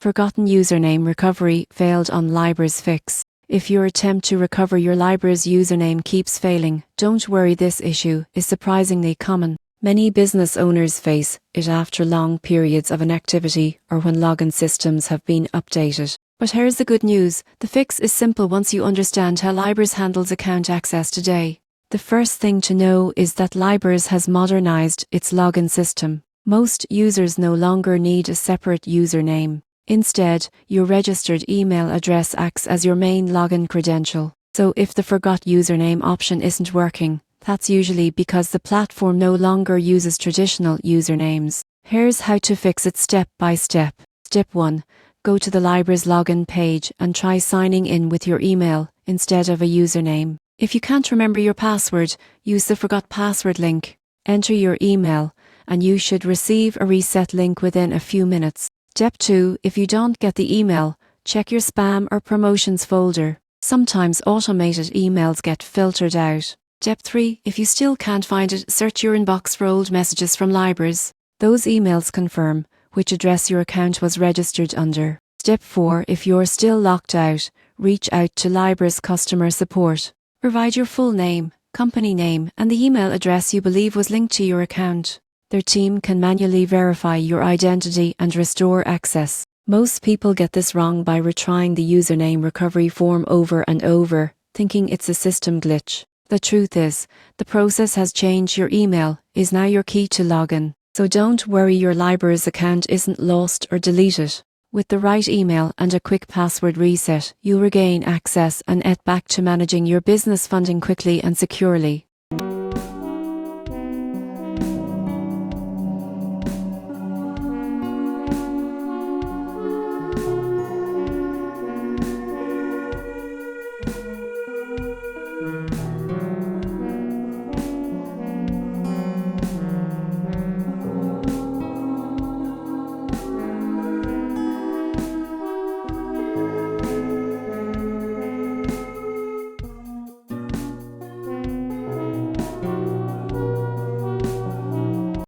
Forgotten username recovery failed on Liberis Fix. If your attempt to recover your Liberis username keeps failing, don't worry, this issue is surprisingly common. Many business owners face it after long periods of inactivity or when login systems have been updated. But here's the good news: the fix is simple once you understand how Liberis handles account access today. The first thing to know is that Liberis has modernized its login system. Most users no longer need a separate username. Instead, your registered email address acts as your main login credential. So if the forgot username option isn't working, that's usually because the platform no longer uses traditional usernames. Here's how to fix it step by step. Step 1. Go to the Liberis login page and try signing in with your email instead of a username. If you can't remember your password, use the forgot password link. Enter your email, and you should receive a reset link within a few minutes. Step 2. If you don't get the email, check your spam or promotions folder. Sometimes automated emails get filtered out. Step 3. If you still can't find it, search your inbox for old messages from Liberis. Those emails confirm which address your account was registered under. Step 4. If you're still locked out, reach out to Liberis customer support. Provide your full name, company name, and the email address you believe was linked to your account. Their team can manually verify your identity and restore access. Most people get this wrong by retrying the username recovery form over and over, thinking it's a system glitch. The truth is, the process has changed. Your email is now your key to login. So don't worry, your Liberis account isn't lost or deleted. With the right email and a quick password reset, you'll regain access and get back to managing your business funding quickly and securely.